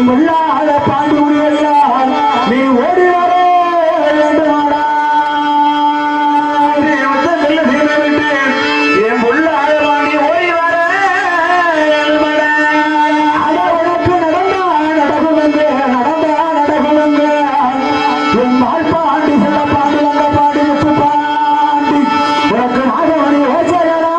முள்ளாத பாண்டி உரியலா நீ ஓடி வர வேண்டுமாடா என் முள்ளாத பாண்டி ஓடி வர உனக்கு நடந்தா நடக்குமெங்க நடக்குமெங்க என் நாள் பாண்டி செல்ல பாண்டி வந்த பாண்டி முத்து பாண்டி உனக்கு நாகமணி ஓசையடா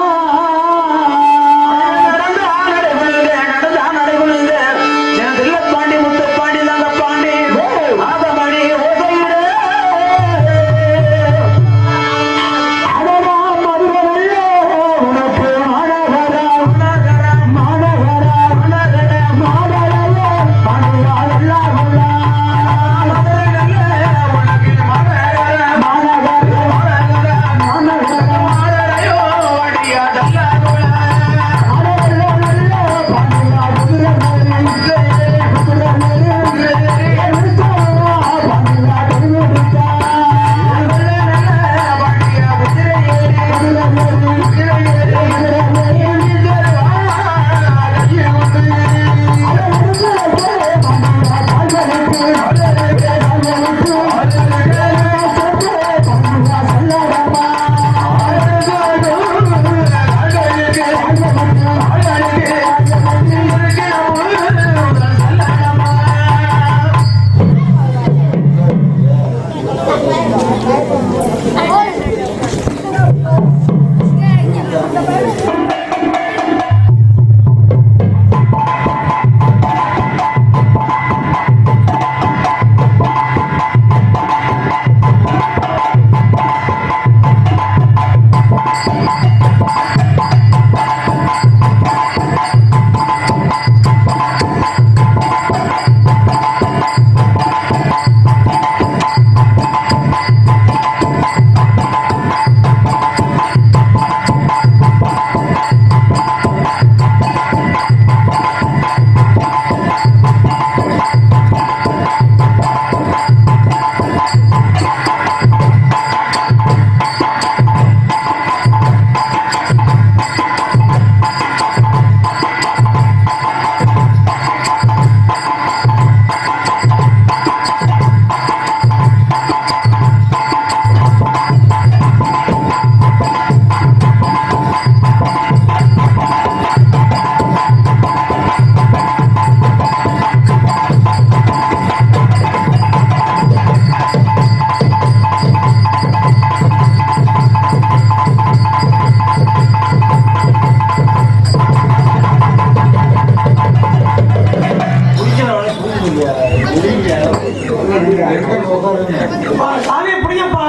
சாமியை பிடிங்கப்பா,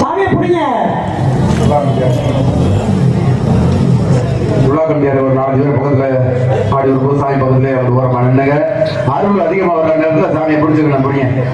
சாமியை பிடிங்க. உள்ளாக்கம்பியார் ஒரு 4 பேர் பக்கத்துல ஆடி ஒரு சாமி பக்கத்துல ஒரு ஓரமா நின்னுங்க. அருள் அதிகமா வர்ற நேரத்துல சாமியை பிடிச்சுக்கலாம். பிடிங்க.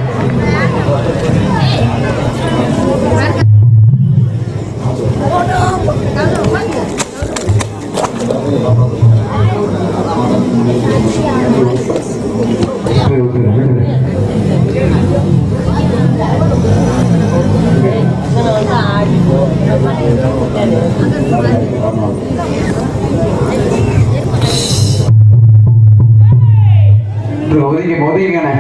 ஒதுக்கிங்கண்ணே.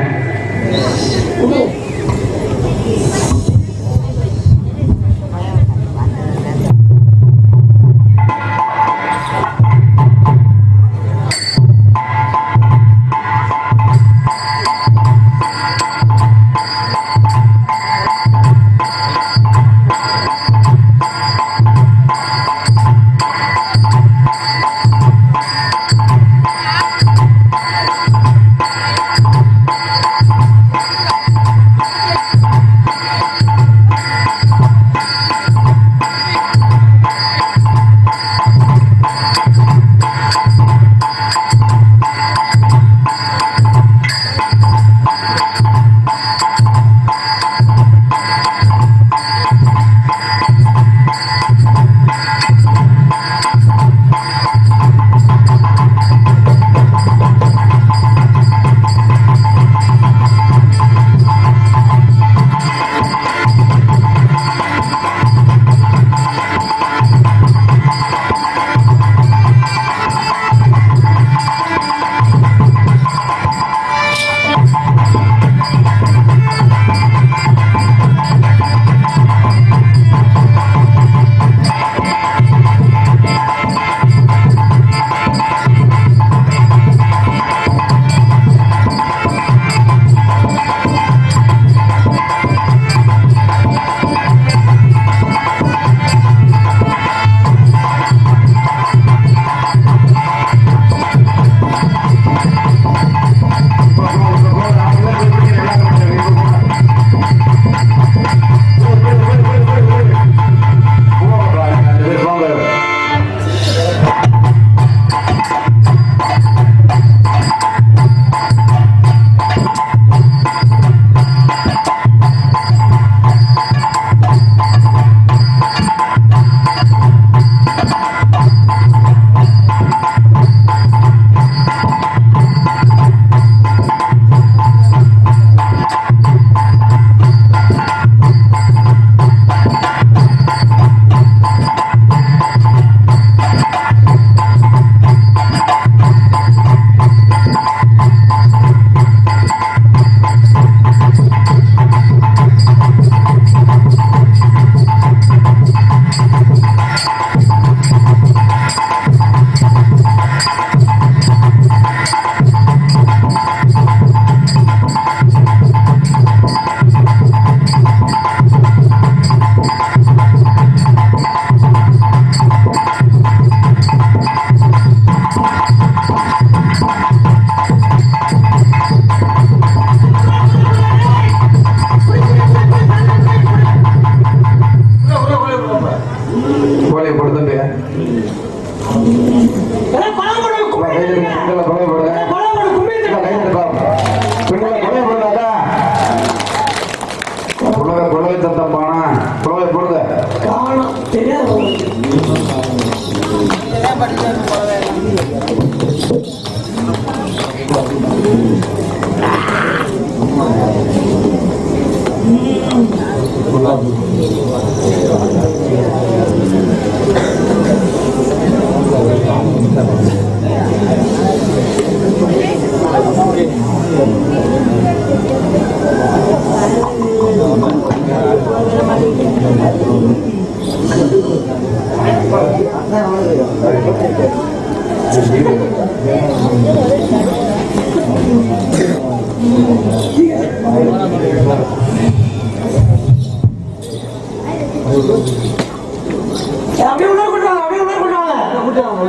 அப்படியே உள்ள கூட்டுவாங்க, அப்படியே உள்ள கூட்டுவாங்க,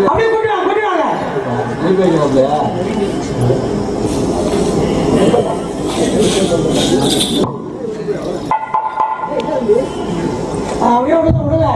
அப்படியே கூட்டுவாங்க, கூட்டுவாங்க. அப்படியே விடுங்க, விடுங்க.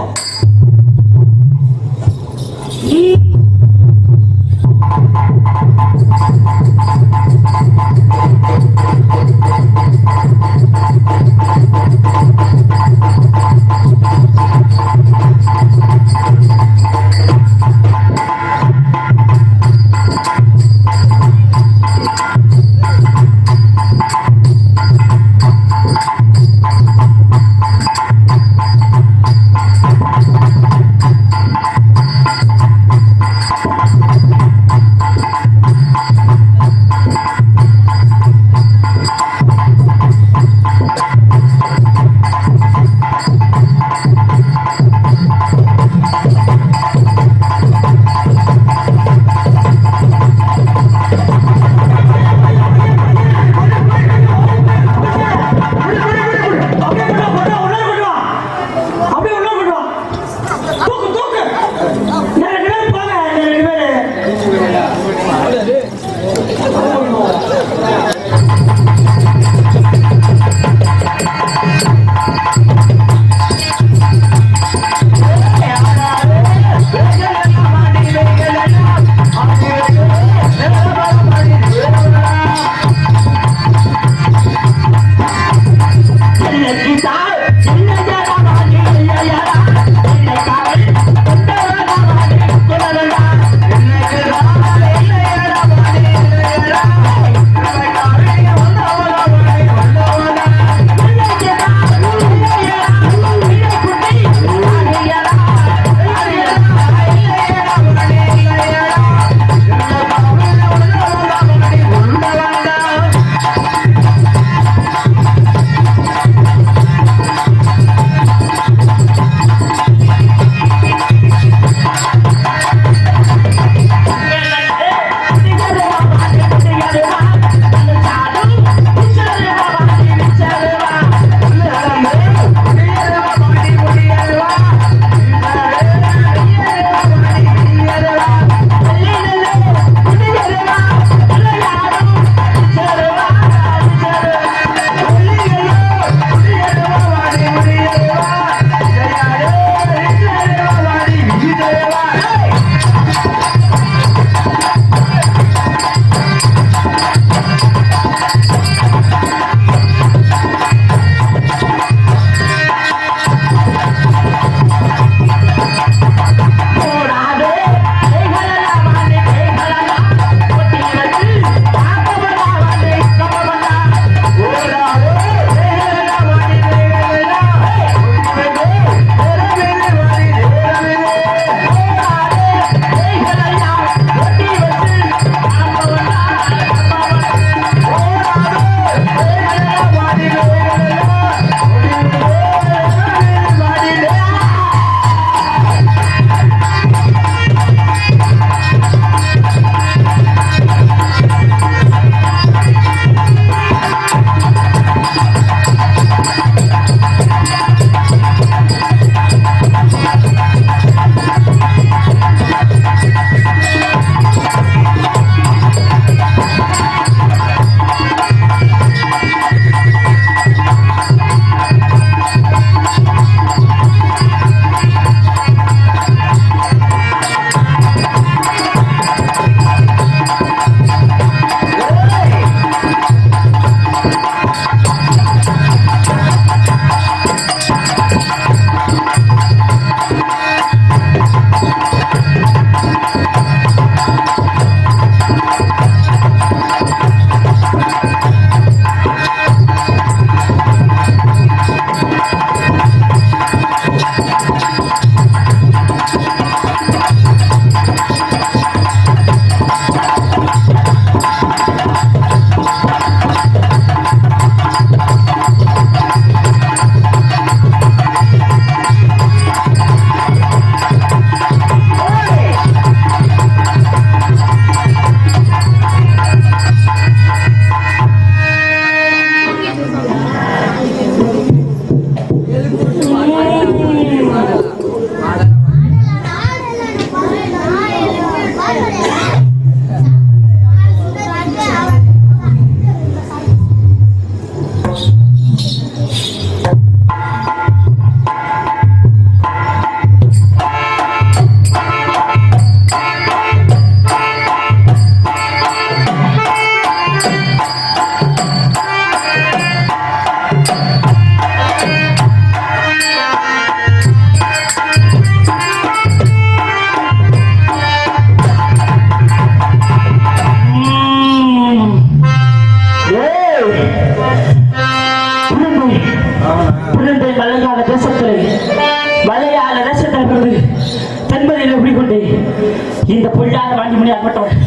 முனியாகப்பட்டவன்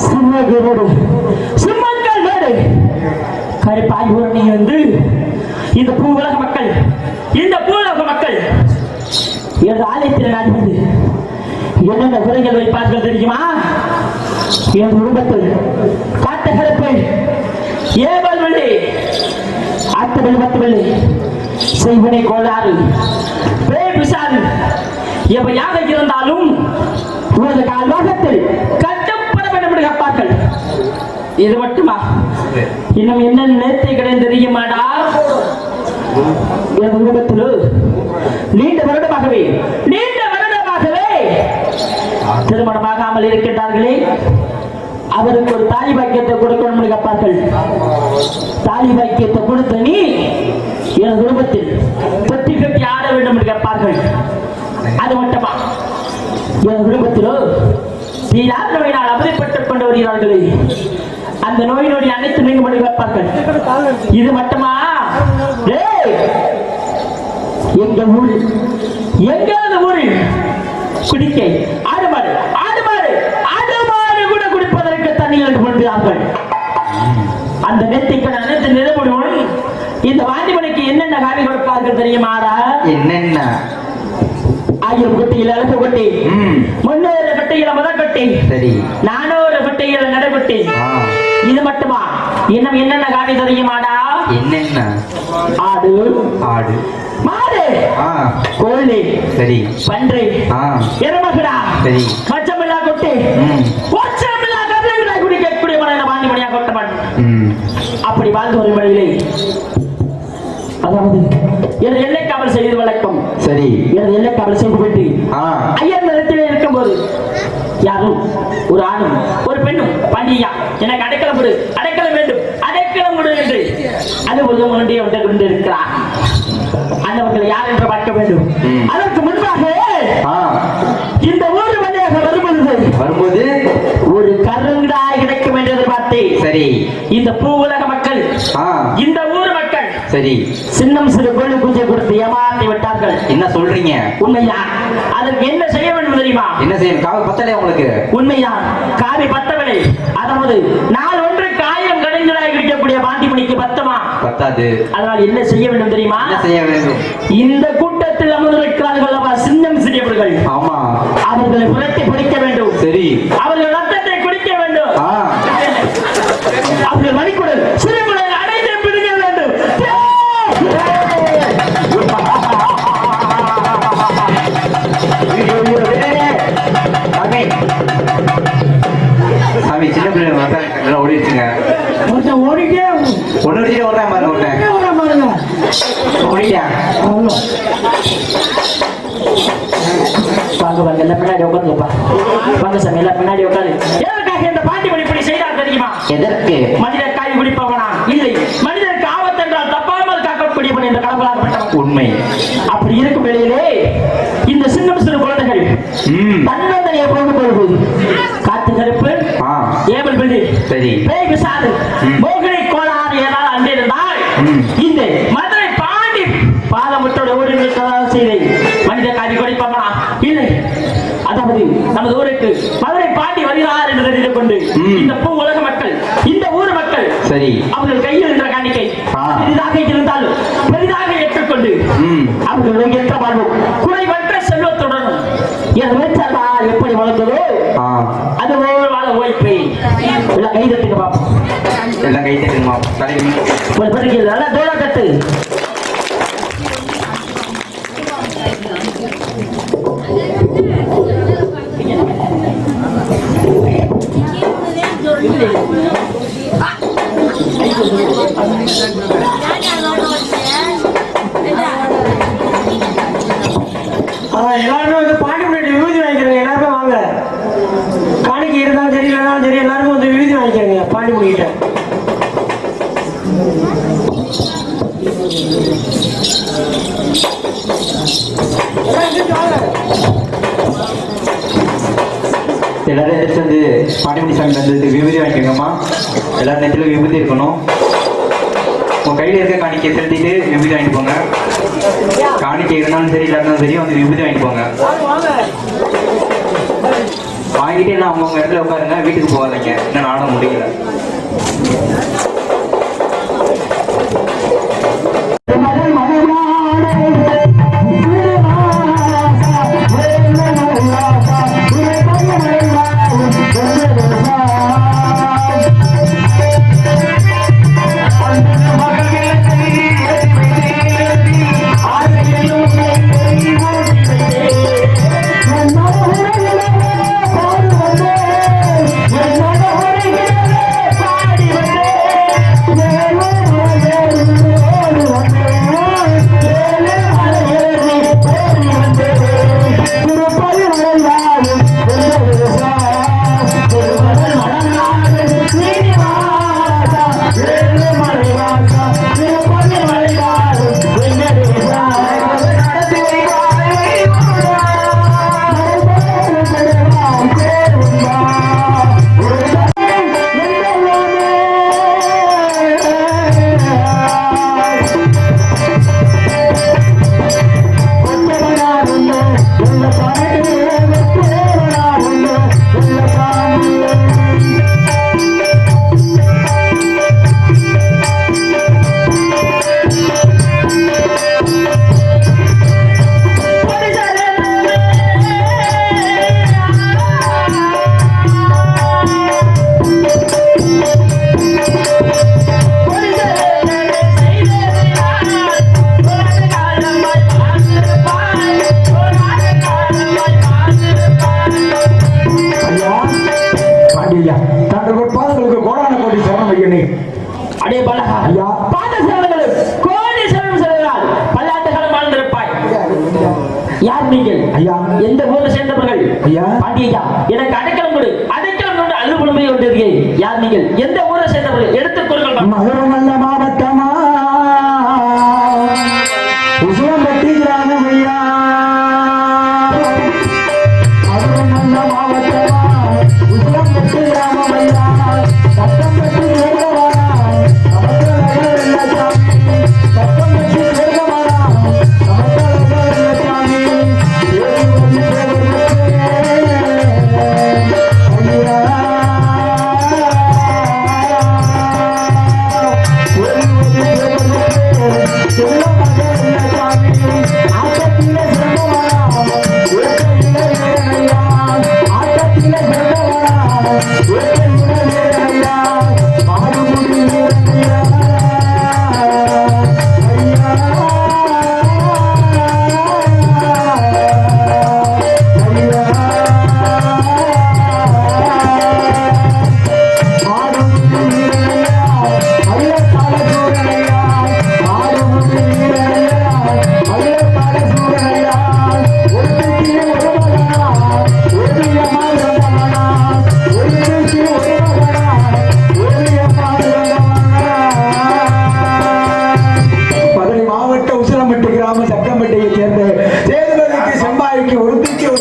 சிம்மகரோடு சிம்மங்கள் நாடு கருப்பாய் ஊரணி வந்து இந்த பூவுலக மக்கள் எனது ஆலயத்தில் நாடு வந்து என்னென்ன குறைகள் வைப்பார்கள் தெரியுமா? என் குடும்பத்தில் காட்ட கருப்பு ஏவல் வெள்ளி ஆத்தவெளி மத்தவெள்ளி செய்வனை கோளாறு பேய் பிசாது எவையாக இருந்தாலும் உனது கால்வாகத்தில் கட்டப்பட வேண்டும் என்று கேட்பார்கள். இது மட்டுமா? இன்னும் என்ன நேர்த்தை கிடையாது தெரியுமாடா? என் குடும்பத்தில் நீண்ட வருடமாகவே திருமணமாகாமல் இருக்கின்றார்களே, அவருக்கு ஒரு தாலி பாக்கியத்தை கொடுக்கணும் என்று கேட்பார்கள். தாலி பாக்கியத்தை கொடுத்த நீ என் குடும்பத்தில் தொட்டி கட்டி ஆட வேண்டும் என்று கேட்பார்கள். அது மட்டுமா? என் குடும்பத்திலோ தீராத நோயினால் அவதிப்பட்டுக் கொண்டு வருகிறார்களே, அந்த நோயினுடைய அனைத்து நீங்கும் என்று கேட்பார்கள். இது மட்டுமா? எங்கள் ஊரில் குடிக்க ஆடுமாடு கூட குடிப்பதற்கு தண்ணீர் கொள்கிறார்கள். அந்த நெத்திக்கடன் அனைத்து நிலமுடன் இந்த வாண்டிமணிக்கு என்னென்ன காவி கொடுப்பார்கள் தெரியுமாடா? என்னென்ன? 1000 குட்டியில் அழகு குட்டி, 300 குட்டியில் முதல் குட்டி, சரி 400 குட்டியில் நடைகுட்டி. இது மட்டுமா? இன்னும் என்னென்ன காவி தெரியுமாடா? என்னென்ன? ஆடு மாடு, கோழி, சரி பன்றி, எருமகடா, சரி மச்சமில்லா குட்டி, கோச்சமில்லா கருங்களை குடிக்கக்கூடிய வாண்டிமணியாக கொட்டவன். அப்படி வாழ்ந்து வரும் வழியிலே, அதாவது எனது எல்லை காவல் செய்து வழக்கம். சரி, எனது எல்லை காவல் செய்து விட்டு ஐயர் நிலத்திலே இருக்கும் போது யாரும் ஒரு ஆணும் ஒரு பெண்ணும் பாண்டியா எனக்கு அடைக்கலம் கொடு என்று அது ஒரு முன்னே கொண்டு இருக்கிறார். அந்தவர்கள் யார் என்று பார்க்க வேண்டும். அதற்கு முன்பாக இந்த ஊர் வழியாக வரும்போது ஒரு கருங்காய் கிடைக்கும் என்று எதிர்பார்த்தேன். சரி, இந்த பூ உலக மக்கள், இந்த ஊர் மக்கள், சரி சின்னம் சிறு கோழி பூஜை கொடுத்து ஏமாற்றி விட்டார்கள். என்ன சொல்றீங்க? உண்மையா? அதற்கு என்ன செய்ய வேண்டும் தெரியுமா? என்ன செய்யணும்? காவி பத்தலை உங்களுக்கு? உண்மைதான், காவி பத்தவில்லை. அதாவது நாள் ஒன்று காயம் கடைஞ்சலாய் கிடைக்கக்கூடிய வாண்டிமணிக்கு பத்தமா? பத்தாது. அதனால் என்ன செய்ய வேண்டும் தெரியுமா? என்ன செய்ய வேண்டும்? இந்த கூட்டத்தில் அமர்ந்திருக்கிறார்கள் சின்னம் சிறியவர்கள். ஆமா, அவர்களை புரட்டி பிடிக்க வேண்டும். சரி, அவர்கள் ரத்தத்தை குடிக்க வேண்டும். அவர்கள் மணிக்குடல் சிறுமுறை அடைந்து பிடிக்க வேண்டும். சாமி, சின்ன பிள்ளை ஓடிடுச்சுங்க. ஓடிட்டே ஓடுறேன் பாருங்க. ஓடிட்டேன். வாங்க வாங்க, எல்லாம் பின்னாடி உட்காந்துப்பா. வாங்க சாமி, எல்லாம் பின்னாடி உட்காந்து. எதற்காக இந்த பாண்டிமணி இப்படி செய்தார் தெரியுமா? எதற்கு? மனிதர் காய் குடிப்பவனா? இல்லை, மனிதருக்கு ஆபத்து என்றால் தப்பாமல் காக்கக்கூடியவன் என்ற கடவுளாகப்பட்டவன். உண்மை. அப்படி இருக்கும் வேளையிலே இந்த சின்னம் சிறு குழந்தைகள் தன்னந்தனியை போகும்போது காத்து கருப்பு ஏவல் பிள்ளை, சரி பேய் பிசாது மோகினி கோளாறு ஏதாவது அன்றிருந்தால் இந்த மதுரை பாண்டி பாதமுட்டோட ஓடி செய்தை மனித காவி கொடுப்பவனா? இல்லை, அதாவது நமது ஊருக்கு மதுரை பாண்டி வருகிறார் என்று தெரிந்து கொண்டு இந்த பூ உலக மக்கள், இந்த ஊர் மக்கள், சரி அவர்கள் கையில் என்ற காணிக்கை பெரிதாக இருந்தாலும் பெரிதாக ஏற்றுக்கொண்டு அவர்கள் ஏற்ற வாழ்வு குறைவற்ற செல்வத்துடன் என் வேற்றா எப்படி வளர்ந்ததோ அதுபோல் வாழ ஓய்ப்பை எல்லாம் கைதட்டுங்க பாப்போம். எல்லாம் கைதட்டுங்க பாப்போம். நல்லா தோழா கட்டு. எல்லாருமே வந்து பாண்டிமணி விபூதி வாங்கிக்கிறேங்க. எல்லாருமே வாங்க. காணிக்கை இருந்தாலும் சரி இல்லைனாலும் சரி எல்லாருமே வந்து விபூதி வாங்கிக்கிறேங்க பாண்டிமணி கிட்ட. எல்லாரும் எதிர்த்து வந்து பாண்டிமணி சாமி தந்ததுக்கு விபூதி வாங்கிக்கோங்கம்மா. எல்லாரும் நேரத்தில் விபூதி இருக்கணும். உங்க கையில இருக்க காணிக்கை செலுத்திட்டு விபூதி வாங்கிட்டு போங்க. காணிக்கை இருந்தாலும் சரி இல்லாட்டாலும் சரி வந்து விபூதி வாங்கிட்டு போங்க. வாங்கிட்டு நான் அவங்க இடத்துல உட்காருங்க, வீட்டுக்கு போகாதீங்க, இன்னும் ஆட முடியல. அடே பலகா ஐயா, பாத சேவர்களும் கோடி சேவம் செல்கிறார், பல்லாண்டு காலம் வாழ்ந்திருப்பாய். யார் நீங்கள் ஐயா? எந்த ஊரை சேர்ந்தவர்கள் ஐயா? பாண்டியா, எனக்கு அடைக்கலம் கொடு, அடைக்கலம் கொண்டு அழுது புலமை கொண்டிருக்கேன். யார் நீங்கள்? எந்த ஊரை சேர்ந்தவர்கள்? எடுத்துக் கொள்ளுங்கள். மதுரை நல்ல மாவட்டமா, உசிலம்பட்டி கிராமம் ஐயா. மதுரை நல்ல மாவட்டமா, உசிலம்பட்டி கிராமம் ஐயா. சட்டம்பட்டி சேர்ந்தவாரா, சமத்தலைவர் வெள்ளச்சாமி. சட்டம்பட்டி சேர்ந்தவாரா, சமத்தலைவர் வெள்ளச்சாமி.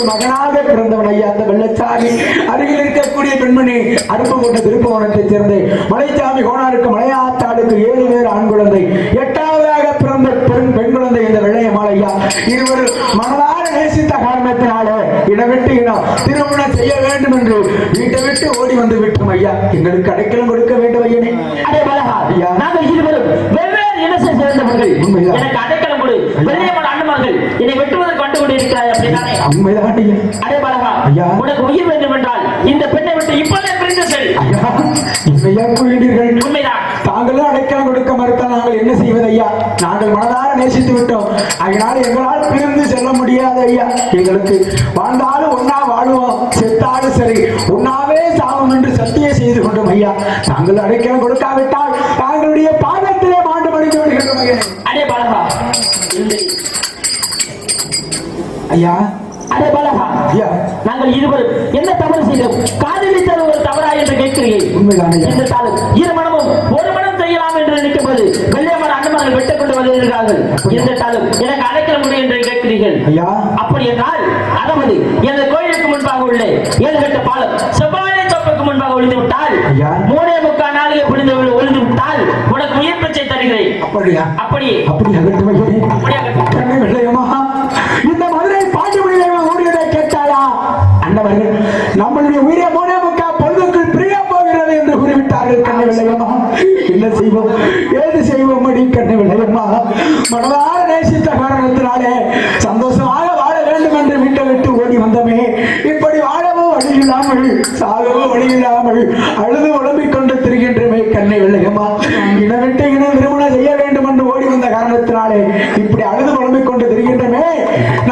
மகனாக பிறந்தவன் ஐயா அந்த வெள்ளச்சாமி. அருகில் இருக்கக்கூடிய பெண்மணி அருப்புக்கோட்டை திருப்புவனத்தை சேர்ந்த மலைச்சாமி கோனாருக்கு மலையாத்தாளுக்கு 7 பேர் ஆண் குழந்தை, 8வதாக பிறந்த பெண் குழந்தை இந்த வெள்ளையம்மாள் ஐயா. இருவர் மனதார நேசித்த காரணத்தினாலே இடவிட்டு இனம் திருமணம் செய்ய வேண்டும் என்று வீட்டை விட்டு ஓடி வந்து விட்டோம் ஐயா. எங்களுக்கு அடைக்கலம் கொடுக்க வேண்டும் ஐயனே. அதே பலகா ஐயா, நாங்கள் இருவரும் வெவ்வேறு இனத்தை சேர்ந்தவர்கள். எனக்கு அடைக்கலம் கொடு, வெள்ளையம்மாள் அண்ணமார்கள் என்னை வெட்டுவதற்கு கண்டு கொண்டு இருக்கிறாய் அப்படின்னானே. உண்மைதான் ஐயா. அதே பலகா ஐயா, உனக்கு உயிர் வேண்டும் என்றால் இந்த பெண்ணை விட்டு இப்போதே பிரிந்து செல். ஐயா, என்னையா கூறுகிறீர்கள்? உண்மைதான். தாங்களும் அடைக்கலம் கொடுக்க மறுத்தால் நாங்கள் என்ன செய்வது ஐயா? நாங்கள் மனதார நேசித்து விட்டோம், அதனால் எங்களால் பிரிந்து செல்ல முடியாது ஐயா. எங்களுக்கு வாழ்ந்தாலும் ஒன்னா வாழ்வோம், செத்தாலும் சரி ஒன்னாவே சாவும் என்று சத்தியம் செய்து கொண்டோம் ஐயா. தாங்கள் அடைக்கலம் கொடுக்காவிட்டால் தாங்களுடைய பாதத்திலே மாண்டு மடிந்து விடுகின்றோம் ஐயா. அதே பலகா ஐயா. அதே பலகா ஐயா, நாங்கள் இருவரும் என்ன தவறு செய்தோம்? காதலித்தது ஒரு தவறா என்று கேட்கிறீர்கள். உண்மைதான் ஐயா. இருந்தாலும் இரு மனமும் ஒரு மனம் செய்யலாம் என்று நினைக்கும் போது வெள்ளையம்மன் அண்ணமார்கள் வெட்டக் கொண்டு வருகிறார்கள். இருந்தாலும் எனக்கு அடைக்கல முடியும் என்று கேட்கிறீர்கள் ஐயா. அப்படி என்றால் அதாவது எனது கோயிலுக்கு முன்பாக உள்ள 7 கட்ட பாலம் செவ்வாழை தோப்புக்கு முன்பாக ஒளிந்து விட்டால் 3.25 நாளிலே ஒளிந்து விட்டால் உனக்கு உயிர் பிச்சை தருகிறேன். அப்படியா? அப்படியே அப்படியே வெள்ளையம்மா, இந்த மதுரை பாண்டிமணி ஓடியதை கேட்டாளா? அண்ணவர்கள் நம்மளுடைய விட்டார்கள் கண்ணை வெள்ளையம்மா. என்ன செய்வோம், ஏது செய்வோம் அடி கண்ணை வெள்ளையம்மா. மனதார நேசித்த காரணத்தினாலே சந்தோஷமாக வாழ வேண்டும் என்று வீட்டை விட்டு ஓடி வந்தமே. இப்படி வாழவோ வழி இல்லாமல் சாகவோ வழி இல்லாமல் அழுது உழம்பிக் கொண்டு திரிகின்றமே கண்ணை வெள்ளையம்மா. இன விட்டு இனம் திருமணம் செய்ய வேண்டும் என்று ஓடி வந்த காரணத்தினாலே இப்படி அழுது உழம்பிக் கொண்டு திரிகின்றமே.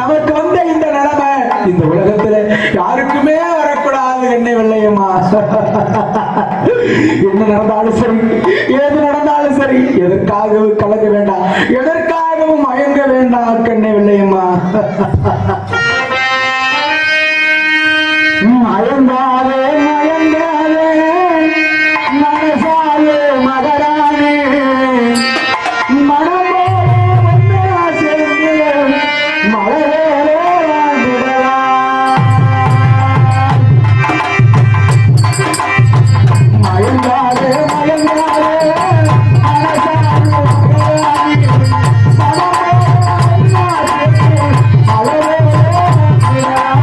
நமக்கு வந்த இந்த நிலைமை இந்த உலகத்துல யாருக்குமே வரக்கூடாது கண்ணை வெள்ளையம்மா. என்ன நடந்தாலும் சரி, ஏது நடந்தாலும் சரி, எதற்காகவும் கலங்க வேண்டாம், எதற்காகவும் மயங்க வேண்டாம் கண்ணை வெள்ளையம்மா. மயங்காதே மயங்காதே மனசாலே மகரானே மனமோடு ஒன்றா சேர்ந்து மலரே வாழ்ந்திடலாம். மயங்காதே மயங்காதே மனசாலே மகரானே மனமோடு ஒன்றா சேர்ந்து மலரே வாழ்ந்திடலாம்.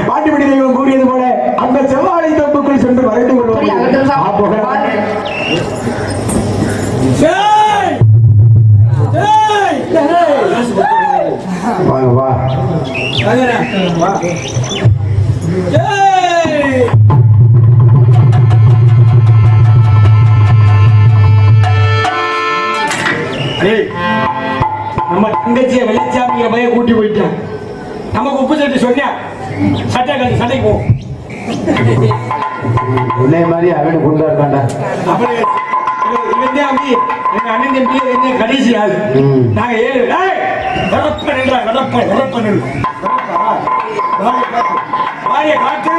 பாட்டிப்படி தெய்வம் கூறியது போல அந்த செவ்வாழை தோப்புக்குள் சென்று வரைந்து கொள்வோம். வாங்க வா நம்ம தங்கச்சிய வெளிச்சாமிய பய கூட்டி போயிட்டான். நமக்கு உப்பு சட்டி சொன்னியா சட்டை கட்டி சட்டைக்கு போ. இதே மாதிரி அவனு குண்டா இருக்காண்டா. அப்படி எங்க அண்ணன் தம்பி என்ன கடைசி ஆளு. நாங்க ஏழு வாரிய காட்டு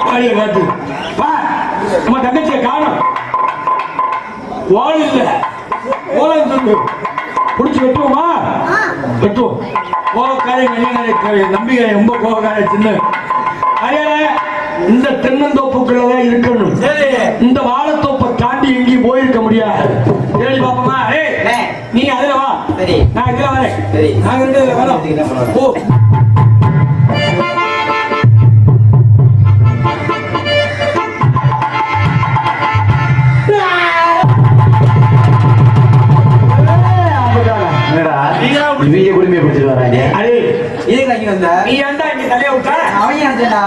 வாரிய காட்டு வா. நம்ம தங்கச்சியை காணும். ஓல் இல்ல ஓலம் சொல்லு புடிச்சு வெட்டுவோமா? வெட்டுவோம். கோவக்கார நம்பிக்கை ரொம்ப கோவக்கார சின்ன இந்த தென்னந்தோப்புக்குள்ளதான் இருக்கணும். இந்த வாழைத்தோப்பை தாண்டி எங்கேயும் போயிருக்க முடியாது. தேடி பாப்போமா? நீ அதுல வா, நான் இதுல வரேன். நாங்க ரெண்டு வரோம். ஓ என்னடா இவங்க குடுமையை பிடிச்சிட்டு வராங்க. அடே இதுக்கு அங்க வந்த நீ ஏன்டா இங்க தலைய விட்ட? அவன் நினைச்சா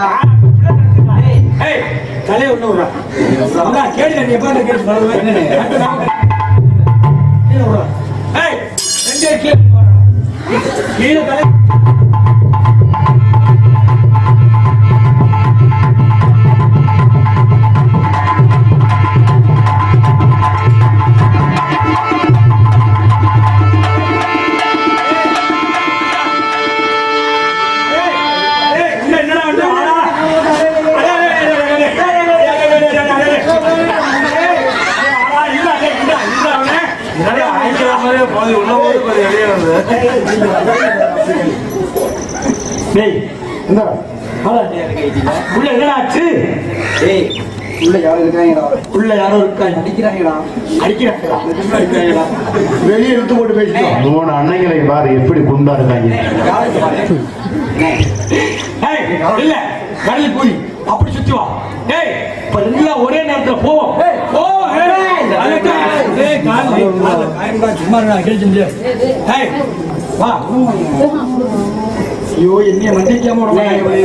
ஏய் தலைய உள்ள விடுறா. அதான் கேளுங்க நீ எப்ப கேட்டு சொல்லுங்க. ஏய் ரெண்டே கீழ கீழ தலை உள்ள என்னடா ஆச்சு? ஏய் உள்ள யாரும் இருக்காங்கடா உள்ள யாரோ இருக்காங்க. அடிக்கிறாங்கடா அடிக்கிறாங்களா? வெளியே இழுத்து போட்டு பேசிட்டோம். 3 அன்னைகளை பாரு எப்படி குண்டா இருக்காங்க. ஏய் இல்ல கடல் போய் அப்படி சுத்தி வா. ஏய் இப்ப எல்லாம் ஒரே நேரத்துல போவோம். ஓ ஏய் கால் சும்மா கேட்க முடியாது. ஏய் வா. ஐயோ என்ன மண்டிக்காம பெரியவன்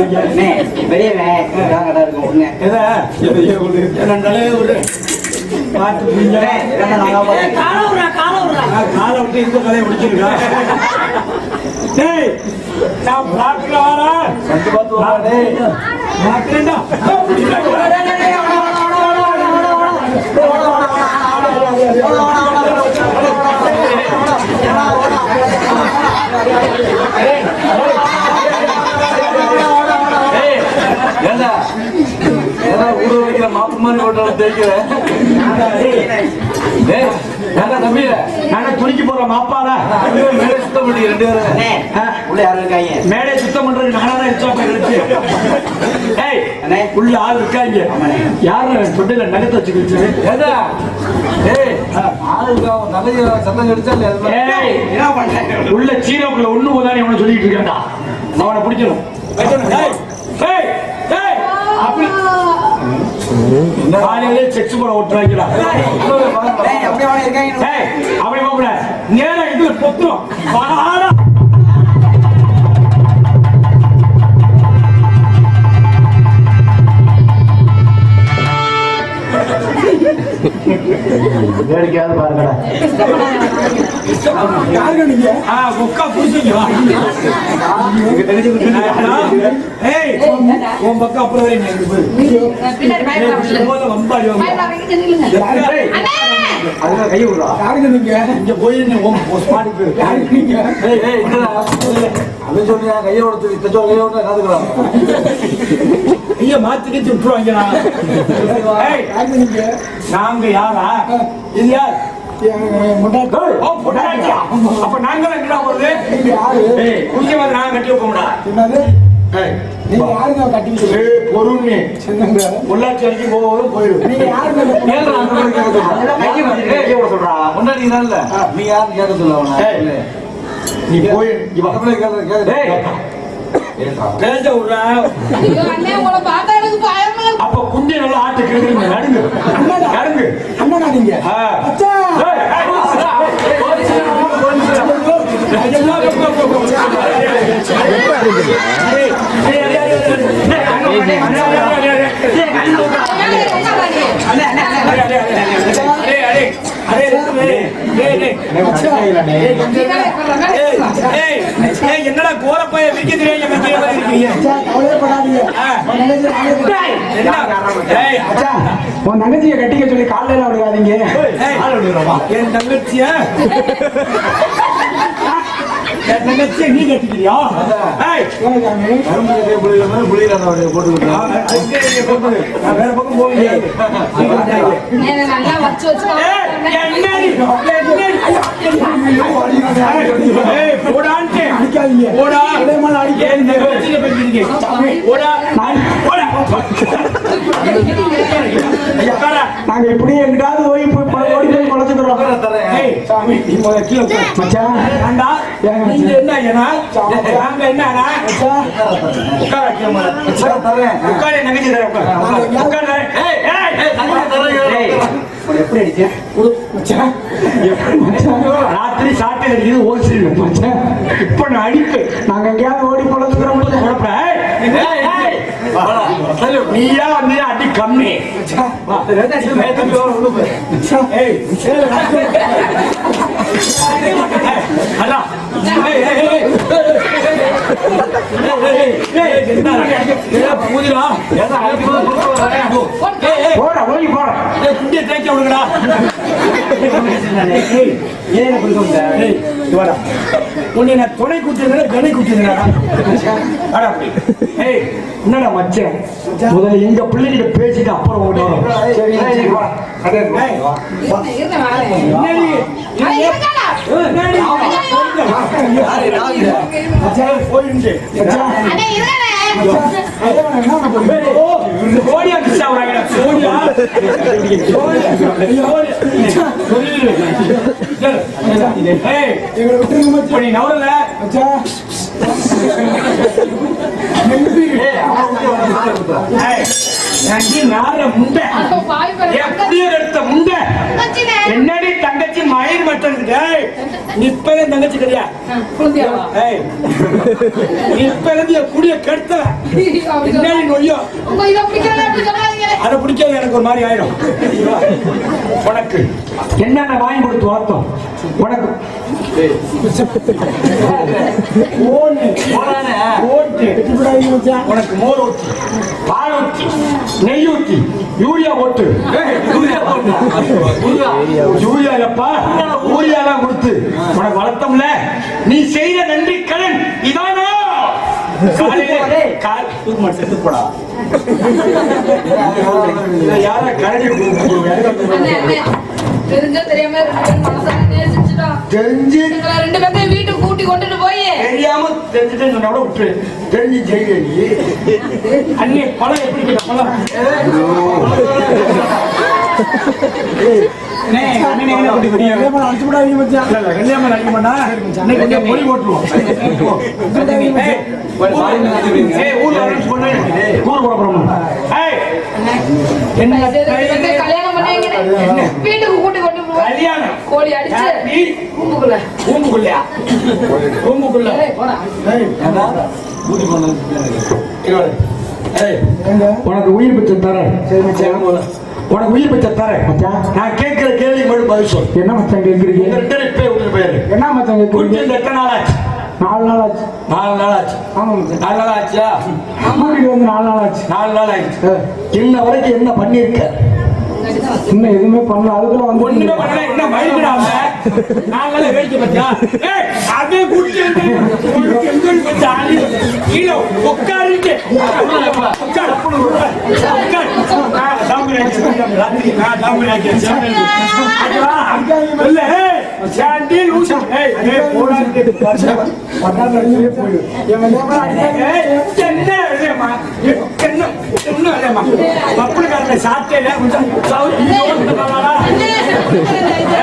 இருக்கும் ஒண்ணு என்னண்டாலே ஒரு பாட்டு காலை விட்டு இந்த கதையை முடிச்சிருக்கா. டேய் நான் பிளாக்ல வரேன். பார்த்து வாடே பிளாக்லடா ஏண்டா ஏதோ ஊரு வைக்கிற மாப்பு மாதிரி போட்டாலும் தெரிக்கிறேன். ஏண்டா தம்பி நாங்க துணிக்கு போற மாப்பாடா மேலே சுத்தம் பண்ணி 2 பேரும் உள்ள யாரும் இருக்காங்க. மேடை சுத்தம் பண்றது நானா தான் எச்சா போயிடுச்சு. ஏய் உள்ள ஆள் இருக்காங்க. யாரு தொட்டில நகத்தை வச்சுக்கிச்சு? ஏண்டா ஏய் ஆளுங்க நிறைய சத்தம் அடிச்சா ஏய் என்ன பண்ற? உள்ள சீரோக்குள்ள ஒண்ணு போதானே அவனை சொல்லிட்டு இருக்கான்டா. அவனை பிடிக்கணும். ஏய் ஏய் ஏய் அப்படி காலையிலே செக்ஸ் போட ஓட்டுறாங்கடா. அப்படியே வாங்க இருக்காங்க. ஏய் அப்படி போகல நேரா இதுல பொத்துறோம். வாடா வேடிக்கையாவது பாருங்கடா. முக்கா புடிச்சிங்க. ஏய் உன் பக்கம் அப்புறம் அதுல கை விடுறா இங்க போய் அவன் சொன்னியா கையோட கையோட காதுக்கலாம் ஐயா மாத்திக்கிட்டு விட்டுருவாங்க. நாங்க யாரா இது யார்? அப்ப நாங்க எங்கடா போறது? குடிக்க வந்து நாங்க கட்டி வைப்போம்டா. பொருள்னு உள்ளாட்சி வரைக்கும் போவதும் போயிடும். சொல்றா முன்னாடி இல்ல நீ யாருன்னு கேட்க சொல்ல நீ போய் பேச விடுறா. அப்ப குண்டி நல்லா ஆட்டு கேட்குறீங்க. நடுங்கு நடுங்கு அண்ணா நீங்க என்னடா கோரப்பைய விற்க தெரியாம உன் தங்கச்சியை கட்டிக்க சொல்லி காலையில விடுவாதீங்க. என் தங்கச்சிய நீ கட்டிக்கிறியா? வேற பக்கம் போவீங்க. நாங்க இப்படி எங்கிட்டாவது ஓடி போய் ஓடி போய் குறைச்சுக்கிறோம். மச்சான் நீங்க என்ன ஏன்னா நாங்க என்னன்னா உட்கார நகைச்சு எப்படி அடிச்சேன் மச்சான்? எப்படி மச்சான்? ராத்திரி சாட்டை அடிக்கிறது ஓசிடு மச்சான். இப்ப நான் அடிப்பு நாங்க எங்கேயாவது ஓடி போலதுக்கிறோம் நீயா வந்து அடி கம்மி போற ஓடி போற குண்டிய தேய்க்க விடுங்கடா. உன்னை நான் துணை குத்துறேன் கணை குத்துறேன். என்னடா மச்சேன் முதல்ல எங்க பிள்ளைகிட்ட பேசிட்டு அப்புறம் ஓடுவோம். என்னடி தங்கச்சி மயிர் மட்டும் இப்ப தங்கச்சி கிடையா இப்ப குடிய கெடுத்தல என்னடி நொய்யோ அதை பிடிக்காது எனக்கு ஒரு மாதிரி ஆயிடும். உனக்கு என்னென்ன வாங்கி கொடுத்து வளர்த்தோம் உனக்கு உனக்கு மோர் ஊற்றி பால் ஊற்றி நெய் ஊற்றி யூரியா போட்டு யூரியாப்பா யூரியாலாம் கொடுத்து உனக்கு வளர்த்தோம்ல. நீ செய்த நன்றி கடன் இதானா? செத்து போடா யார கரடி தெரிஞ்சோ தெரியாம தெரிஞ்சு ரெண்டு பேர்த்தையும் வீட்டுக்கு கூட்டி கொண்டுட்டு போய் தெரியாம தெரிஞ்சுட்டு சொன்னா கூட விட்டு தெரிஞ்சு ஜெயிலி அண்ணே பழம் எப்படி பழம் கல்யாணம் பண்ணி வீட்டுக்கு கூட்டி கொண்டு கல்யாணம் கோழி அடிச்சு ஊம்புக்குள்ளையா ஊம்புக்குள்ள உனக்கு உயிர் பிச்சை தரேன். உனக்கு உயிர் பிச்சை தரேன் மச்சான். நான் கேட்கிற கேள்வி மட்டும் பதில் சொல். என்ன மச்சான் கேட்குறீங்க? என்ன மச்சான் கேட்குறீங்க? எத்தனை நாள் ஆச்சு? 4 நாள் ஆச்சு. 4 நாள் ஆச்சு. ஆமா மச்சான் 4 நாள் ஆச்சா? கூட்டிட்டு வந்து 4 நாள் ஆச்சு. 4 நாள் ஆயிடுச்சு. இன்ன வரைக்கும் என்ன பண்ணிருக்க? இன்னும் எதுவுமே பண்ணல. அதுக்குள்ள வந்து ஒண்ணுமே பண்ணல. என்ன மயில்கடாம 4 நாள் வேடிக்கை பத்தியா? ஏய் அதே குட்டி எங்க ஜாலி கீழ உட்கார்ந்து உட்கார் உட்கார் நான் தாமரைக்கு இல்ல சாண்டி லூசு ஏய் போடாதே பட்டாளே போய் என்ன ஏமா என்ன ஏமா பப்புகாரனை சாட்டேல கொஞ்சம் சவுதி ஓடுறடா.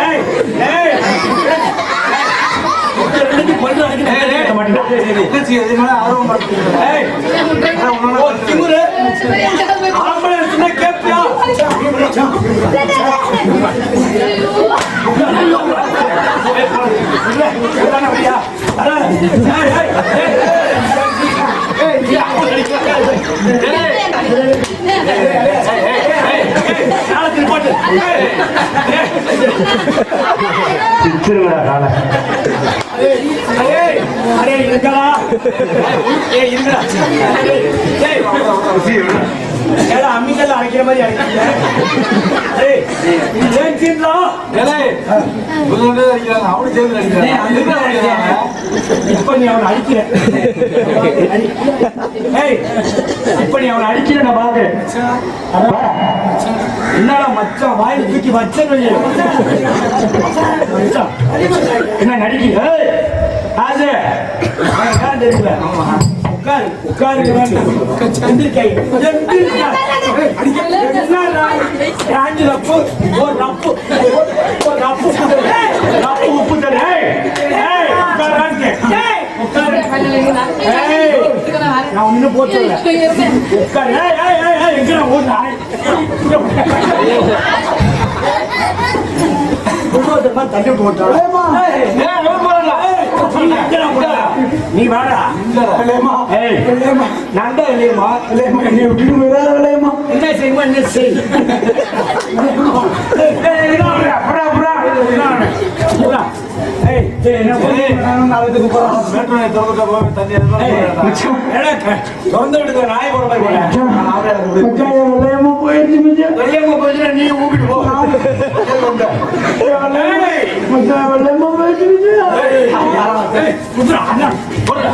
ஏய் ஏய் ரெண்டு பல்ல அடிக்க மாட்டேடா. என்னச்சி எதுமே ஆர்வம் மாட்டீங்க. ஏய் ஓ திமுரு ஆம்பளை சொன்னா கேப்பியா? அம்மிகள் அழைக்கிற மாதிரி இப்ப நீ அவனை அடிக்கிற இப்ப நீ அவனை அடிக்கிற நான் பாக்குறேன். என்னடா மச்சான் வாயில் தூக்கி வச்சேன்னு என்ன நடிக்கிற? உப்பு தர நான் ஒண்ணு போச்சு உட்காரு எங்க தள்ளி போட்டான். நீ வாடா. நான் தான் இல்லையம்மா. என்னை விட்டுட்டு போயிடாத விளையம்மா. என்ன செய்யுமா என்ன செய். திறந்து விடுங்க நாய் போற மாதிரி விளையம்மா போயிடுச்சு மச்சான். வெள்ளையம்மா போயிடுச்சுன்னா நீ ஊப்பிட்டு போ. மச்சான் விளையம்மா போயிடுச்சு மச்சான். போடுறா.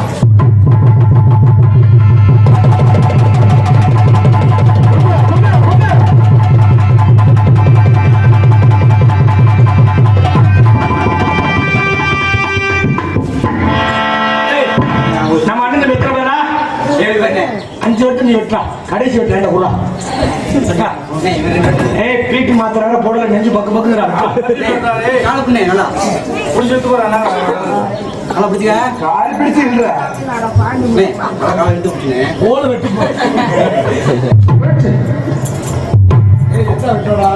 நம்ம அண்ணன் வெற்ற பேரா 5 வட்டம் நீ வெட்டா கடைசி வெட்டா என்ன கூட ஏய் பீட்டு மாத்திர போடல நெஞ்சு பக்கு பக்குறா காலப்புண்ணே நல்லா புடிச்சிட்டு போறானா கால பிடிச்ச கால் பிடிச்சு இல்ல கால எடுத்து பிடிச்சனே ஓல வெட்டி போ ஏய் எத்தா விட்டடா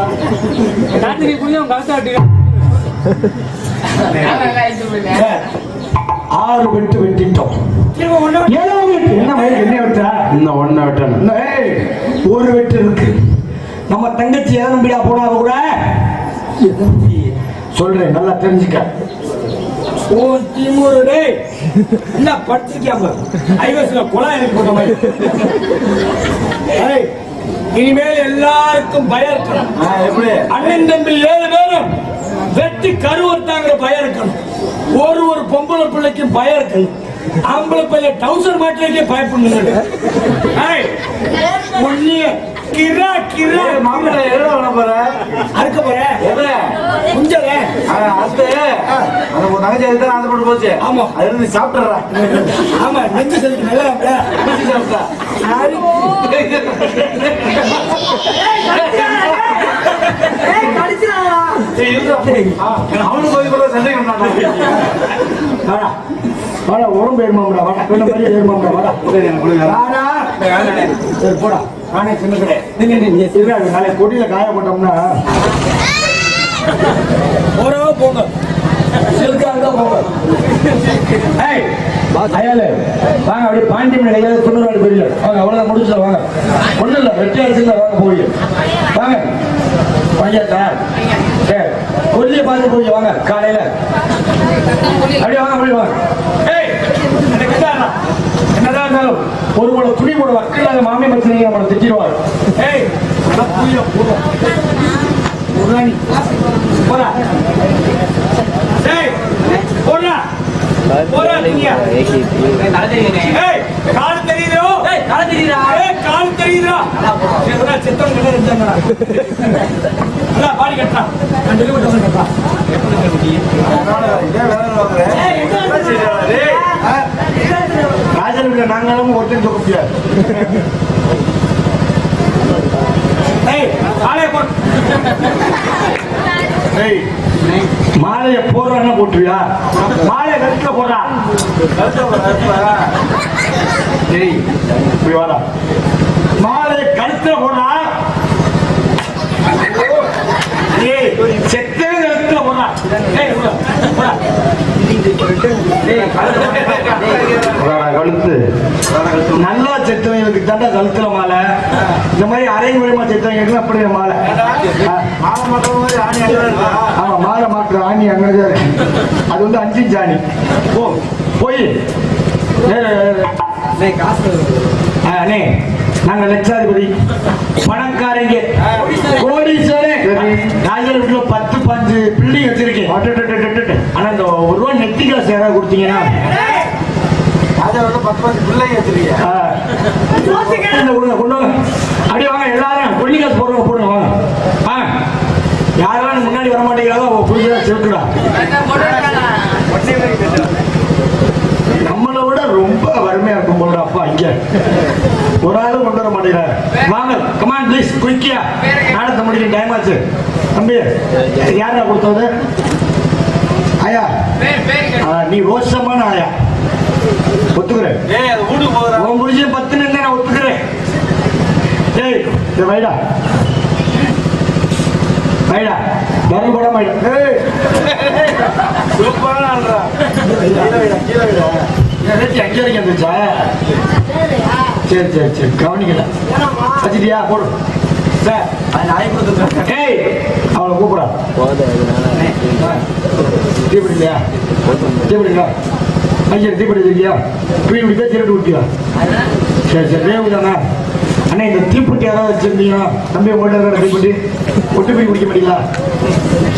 ராத்திரி புடியும் கலசா விட்டு 6 வெட்டு வெட்டிட்டோம். 7வது வெட்டு என்ன வயது என்ன வெட்டா இன்னும் ஒண்ணு வெட்டணும். ஒரு வெட்டு இருக்கு. நம்ம தங்கச்சி எதம்பியா போனா கூட சொல்றேன் நல்லா தெரிஞ்சுக்க. ஓ திமுரு டேய் என்ன படுத்துக்கியாம ஐவஸ்ல குழாய் எனக்கு போட்ட மாதிரி. ஏய் இனிமேல் எல்லாருக்கும் பயம் இருக்கணும். எப்படி அண்ணன் தம்பி 7 பேரும் வெட்டி கருவத்தாங்கிற பயம் இருக்கணும். ஒரு பொம்பளை பிள்ளைக்கு பயம் இருக்கணும். ஆம்பளை பையன் டவுசர் மாட்டிலேயே பயப்படணும். கிரா கிரா மாப்பிள்ள எவ்வளோ போற அறுக்க போற குஞ்சல அது ஒரு நகைச்சி அதுதான் ஆசைப்பட்டு போச்சு. ஆமா அது நீ சாப்பிட்றா. ஆமா நெஞ்சு செலுத்து நல்லா சாப்பிட்டா அவனுக்கு போய் சந்தேகம் வாடா வாடா உடம்பு ஏறுமாடா வாடா கொஞ்சம் மாதிரி ஏறுமாடா வாடா வாடா சரி போடா நானே சின்னக்கிறேன். நீங்க சிறுகாடு நாளை கொடியில காய போட்டோம்னா போங்க சிறுக்காக போங்க. ஏய் அயாலே வாங்க அப்படியே பாண்டியம்மன் கையால தொண்ணூறு பெரிய வாங்க அவ்வளோதான் முடிச்சல வாங்க ஒன்றும் இல்லை வெட்டி அரிசியில் வாங்க போய் வாங்க பையத்தா சரி கொல்லியை பார்த்து போய் வாங்க காலையில அப்படியே வாங்க அப்படியே வாங்க. ஏய் என்னதான் இருந்தாலும் ஒரு போல துணி போட வக்கில்லாத மாமி பிரச்சனைங்க நம்மளை திட்டிடுவார். ஏய் போடா ஏய் போடா போடா நீங்க ஏய் கால் தெரியுதோ ஏய் கால் தெரியுதா ஏய் கால் தெரியுதா எதுனா சித்தம் கிட்ட இருந்தாங்கடா அட பாடி கட்டா நான் டெலிவரி பண்ண கட்டா இதே வேற வரேன் ஏய் ராஜனுக்கு நாங்களும் ஒருத்தன் சொல்ல முடியாது. ஏய் காலைய போ ஏய் மாலைய போடுறான்னா போட்டுவியா மாலைய கழுத்துல போடுறா ஏய் போய் வாடா மாலைய கழுத்துல போடுறா. ஏய் செத்தே கழுத்துல போடுறா. ஏய் போடா கழுத்து நல்லா செத்தவங்களுக்கு தாண்டா கழுத்துல மாலை. இந்த மாதிரி அரை மூலியமா செத்தவங்களுக்கு அப்படி மாலை. ஆமா மாலை மாற்ற ஆணி அங்கதான் இருக்கு. அது வந்து 5 இன்ச் ஆணி. போய் அண்ணே நாங்க லட்சாதிபதி பணக்காரங்க கோடீஸ்வரன் ராஜர் வீட்டுல 10-15 பில்டிங் வச்சிருக்கேன். ஆனா இந்த 1 ரூபா நெத்தி காசு யாராவது கொடுத்தீங்கன்னா அப்படியே வாங்க எல்லாரும் கொல்லி காசு போடுறவங்க போடுங்க வாங்க யாரெல்லாம் முன்னாடி வர மாட்டேங்கிறாங்க புரிஞ்சா செலுத்துடா. நம்மளை விட ரொம்ப வறுமையா இருக்கும் போல அப்பா இங்க ஒரு ஆளும் கொண்டு வர மாட்டேங்கிறாரு. வாங்க கமான் ப்ளீஸ் குயிக்கியா நாடத்தை முடிக்க டைம் ஆச்சு. தம்பி யாரா கொடுத்தது ஆயா நீ ரோஷமான ஆயா ஒத்துக்கிறேன். உன் முடிஞ்சு 10 நான் ஒத்துக்கிறேன். ஏய் வைடா மயிலா தரம் போட மயிலா சூப்பரான ஆள்றா. கீழே விட அங்கே வரைக்கும் வந்துச்சா? சரி சரி சரி கவனிக்கல வச்சுட்டியா போடு சார். நாய் கொடுத்துருக்கேன். ஏய் அவளை கூப்பிடா தீப்படி இல்லையா? தீப்படிங்களா? ஐயா தீப்படி இல்லையா? பீடி குடிப்பா திருட்டு குட்டியா? சரி சரி வேவு தானே அண்ணா. இந்த தீப்பெட்டி யாராவது வச்சிருந்தீங்களா? தம்பி உங்கள்கிட்ட இருக்கிற தீப்பெட்டி ஒட்டு போய் குடிக்க மாட்டீங்களா?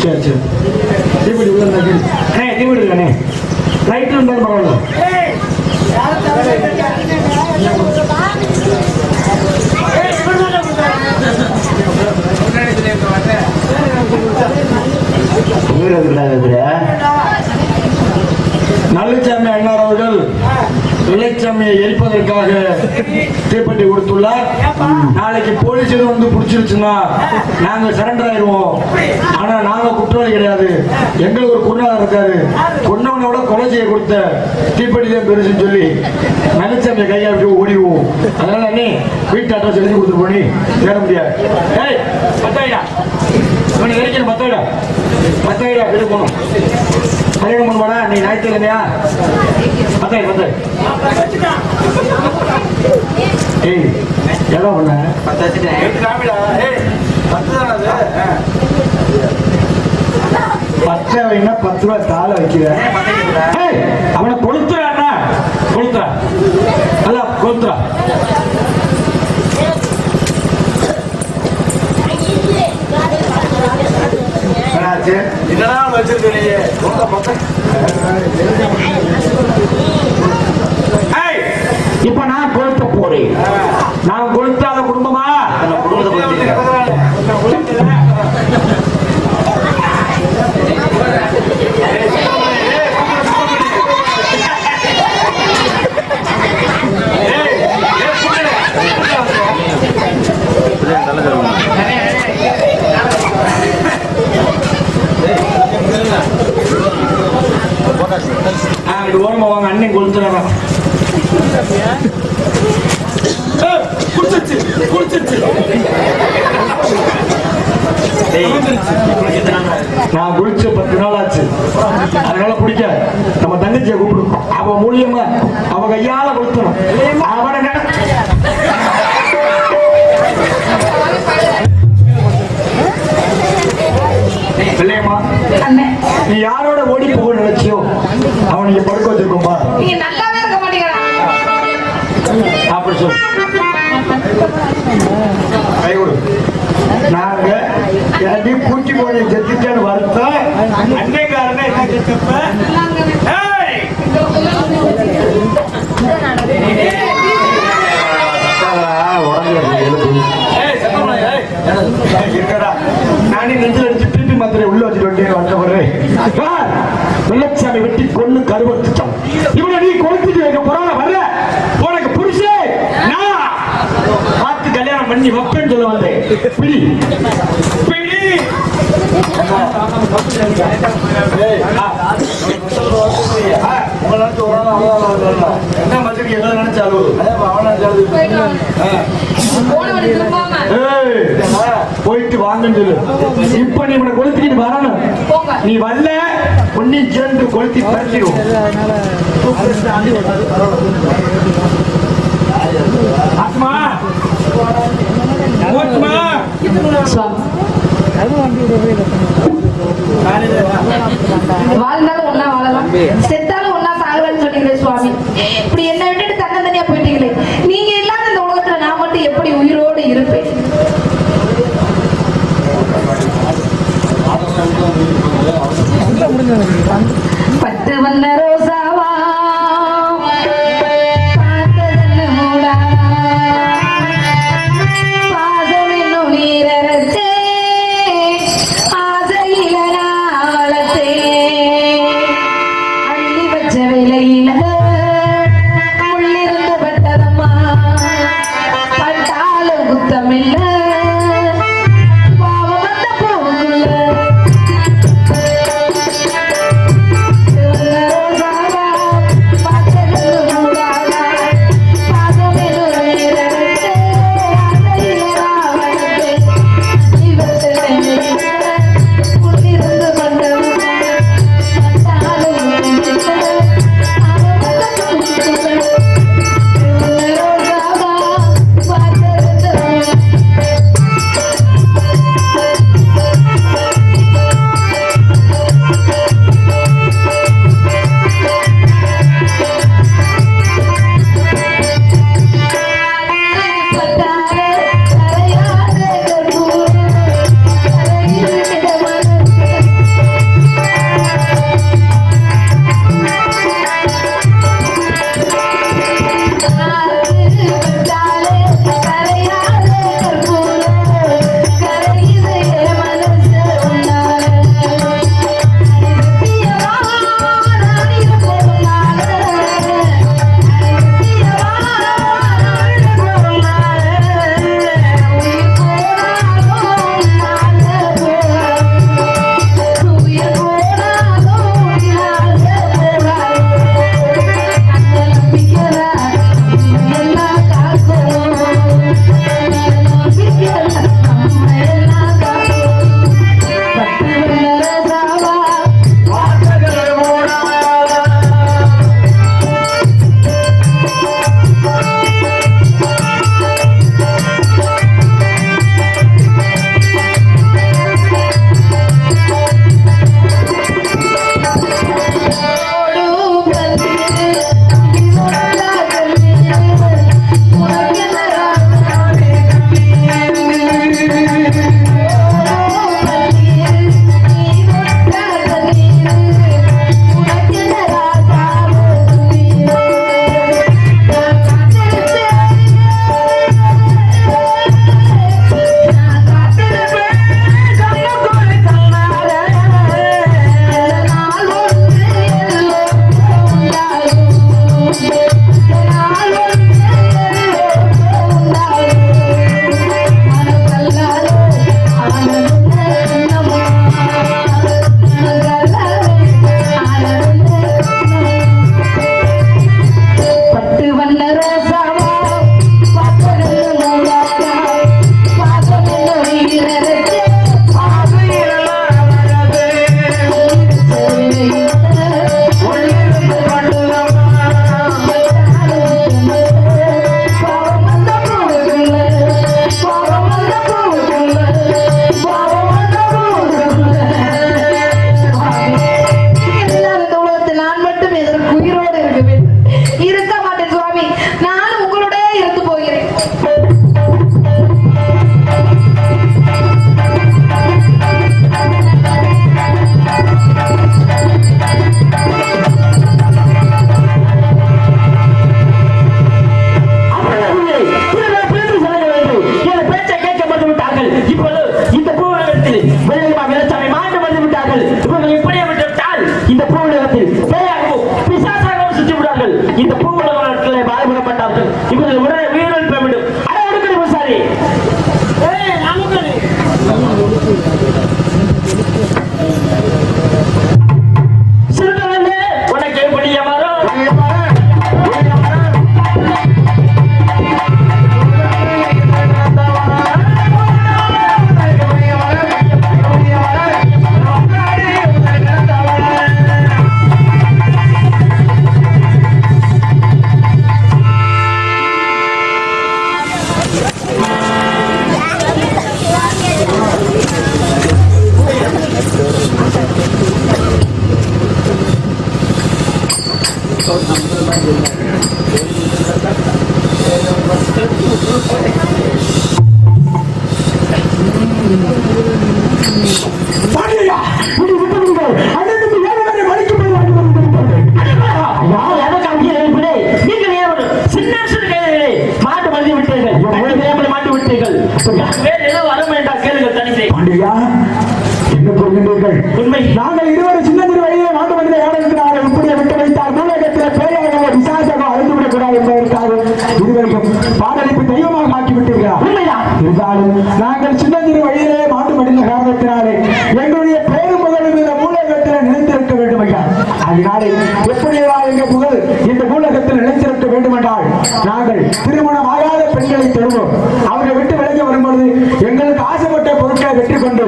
சரி சரி தீப்பெட்டி உள்ள அண்ணே தீப்பெட்டி இல்லைண்ணே லைட்டு இருந்தாலும் பரவாயில்ல. நல்லசாமி அண்ணார் அவர்கள் இளைச்சாமியை எரிப்பதற்காக தீப்பெட்டி கொடுத்துள்ளார். நாளைக்கு போலீஸ் எதுவும் வந்து பிடிச்சிருச்சுன்னா நாங்க சரண்டர் ஆயிடுவோம். ஆனா நாங்க குற்றவாளி கிடையாது. எங்களுக்கு ஒரு குருநாதர் இருக்காரு. கொன்னவனோட கொலை செய்ய கொடுத்த தீப்பெட்டி தான் பெருசுன்னு சொல்லி நல்லசாமியை கையாட்டி ஓடிடுவோம். அதனால நீ வீட்டு அட்ரஸ் எழுதி கொடுத்துட்டு போனி தேட முடியாது. ஏய் பத்தாயிடா இவனை எரிக்கணும். பத்தாயிடா வீடு போகணும். கல்யாணம் பண்ணுவாடா நீ ஞாயிற்றுக்கிழமையா? பத்தாயிரம் ஏய் எவ்வளோ பண்ண? 10 வச்சுட்டேன். 10 வைனா 10 ரூபா தாள வைக்கிறேன். அவனை கொளுத்துறான்னா கொளுத்துறா அல்ல கொளுத்துறா. என்னடா வச்சிருக்கீங்க? இப்ப நான் கொளுத்த போறேன். நான் கொளுத்தாத குடும்பமா? ஓரமா வாங்க அண்ணன் கொளுத்துறாங்க. நான் குளிச்சு 10 நாள் ஆச்சு. அதனால பிடிக்க நம்ம தங்கச்சியை கூப்பிடும். அவ மூலியமா அவ கையால கொடுத்தணும். அவனை பிள்ளையம்மா நீ யாரோட ஓடி போக நினைச்சியோ அவனை படுக்க வச்சிருக்கோம்பா. நீங்க நல்லாவே இருக்க மாட்டீங்களா? அப்படி சொல்லு. கை கொடு. நாங்க எனக்கு பூச்சி கோழி செத்துட்டேன்னு வருத்தம். அன்னைக்காரனே என்ன செத்தப்ப நானே நெஞ்சில் அடிச்சு பிபி மாத்திரை உள்ள வச்சுட்டு வந்த வெள்ளச்சாமி வெட்டி கொண்டு கருவத்துட்டான். இவனை நீ கொளுத்துட்டு வைக்க போறான வர்ற உனக்கு புருஷே நான் பார்த்து கல்யாணம் பண்ணி வைப்பேன்னு சொல்ல வந்தேன். பிடி பிடி என்ன மாதிரி எங்களை நினைச்சாலும் போயிட்டு வாங்கன்னு சொல்லு. இப்ப நீ இவனை கொளுத்திட்டு வரணும். நீ வரல ஒன்னி சேர்ந்து கொளுத்தி பறிச்சிடும். ஆத்மா வாழ்ந்தாலும் ஒன்னா வாழலாம், செத்தாலும் ஒன்னா சாகலாம்னு சொன்னீங்களே சுவாமி. இப்படி என்ன விட்டுட்டு தன்னந்தனியா போயிட்டீங்களே. நீங்க இல்லாத இந்த உலகத்துல நான் மட்டும் எப்படி உயிரோடு இருப்பேன்? பத்து வண்ண ரோசாவா பார்த்ததன்னு மூடா பாசம் என்னும் நீரரசே ஆசையில நாளத்தே அள்ளி வச்ச விலையில முள்ளிருந்து பட்டதம்மா பட்டாலும் குத்தமில்ல பாவம் வந்த போகுள்ள விட்டார்கள். இப்போது உடனே உயிரிழப்பு வேண்டும். அட ஒடுக்கடி பூசாரி. சிறுத்தவனே, உனக்கு எப்படி மரம் பாண்டியா, இது விட்டுவிடுங்கள். அண்ணன் தம்பி ஏழு பேரை வலிக்கும் போது வாங்கி வந்து கொடுத்தார்கள். யார் எதற்கு அங்கே எழுப்பினே? நீங்கள் ஏன் சின்ன சிறு கைதிகளே மாட்டு மறுதி விட்டீர்கள். எப்படி மாட்டு விட்டீர்கள்? வேறு ஏதோ வரும் என்றால் கேளுங்கள் தனித்தை. பாண்டியா, என்ன சொல்கின்றீர்கள்? உண்மை. நாங்கள் இருவரும் சின்ன சிறு வயதிலே மாட்டு மனித யாருக்கு இப்படியே விட்டு வைத்தால் நூலகத்தில் பேயாக விசாசமாக அழிந்துவிடக் கூடாது என்பதற்காக இருவரையும் பாடலிப்பு தெய்வமாக ஆக்கிவிட்டீர்களா? உண்மைதான். இருந்தாலும் நாங்கள் சின்ன சிறு வயதிலே மாட்டு மனித காரணத்தினாலே எங்களுடைய பேரும் புகழும் இந்த மூலகத்தில் நினைத்திருக்க வேண்டும் ஐயா. அதனாலே எப்படியா எங்கள் புகழ் இந்த மூலகத்தில் நினைத்திருக்க வேண்டும் என்றால் நாங்கள் திருமணம் ஆகாத பெண்களை தருவோம். அவர்கள் விட்டு விலகி வரும்பொழுது எங்களுக்கு ஆசைப்பட்ட பொருட்களை வெற்றி கொண்டு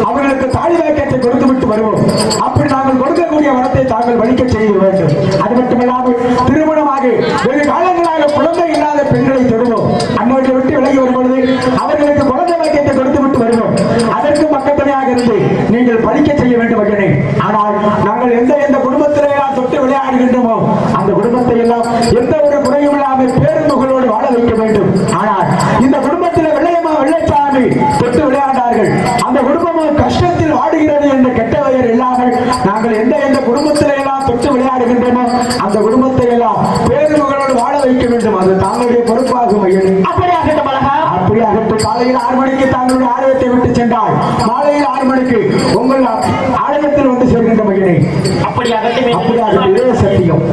அவர்களுக்கு தாலி வாக்கியத்தை கொடுத்து விட்டு வருவோம். அப்படி நாங்கள் கொடுக்கக்கூடிய வரத்தை தாங்கள் வலிக்க செய்ய வேண்டும். அது மட்டுமல்லாமல் திருமணமாக வெகு காலங்களாக குழந்தை இல்லாத பெண்களை தருவோம். அன்னோட்டை விட்டு விலகி வரும்பொழுது அவர்களுக்கு குழந்தை வாக்கியத்தை கொடுத்து விட்டு வருவோம். அதற்கு மக்கத்தனையாக இருந்து நீங்கள் பலிக்க செய்ய வேண்டும் மகனே. ஆனால் நாங்கள் எந்த குடும்பத்திலே எல்லாம் தொட்டு விளையாடுகின்றோமோ அந்த குடும்பத்தை எல்லாம் எந்த ஒரு குறையும் இல்லாமல் பேருந்துகளோடு வாழ வைக்க வேண்டும். ஆனால் இந்த குடும்பத்தில் வெள்ளையம்மா வெள்ளைச்சாமி தொட்டு விளையாண்டார்கள். அந்த குடும்பமும் கஷ்டத்தில் வாடுகிறது என்ற கெட்ட பெயர் இல்லாமல் நாங்கள் எந்த குடும்பத்திலே எல்லாம் தொட்டு விளையாடுகின்றோமோ அந்த குடும்பத்தை எல்லாம் பேருந்துகளோடு வாழ வைக்க வேண்டும். அது தாங்களுடைய பொறுப்பாகும் மகனே. அப்படியாகட்டும் அழகா. அப்படியாகட்டும். காலையில் 6 மணிக்கு தாங்களுடைய ஆலயத்தை விட்டு சென்றால் மாலையில் 6 மணிக்கு உங்கள் ஆலயத்தில் வந்து சேர்கின்ற மகனே. அப்படியாகட்டும். அப்படியாகட்டும். இதே சத்தியம்.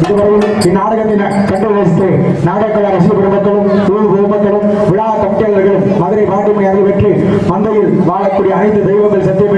இதுவரையில் இந்நாடகத்தை கண்டு ரசித்து நாடகக்கலை ரசிக பெருமக்களும் ஊர் பொதுமக்களும் விழா கமிட்டியாளர்களும் மதுரை பாண்டிமணி அறிவு பெற்று மந்தையில் வாழக்கூடிய அனைத்து தெய்வங்கள் சத்திய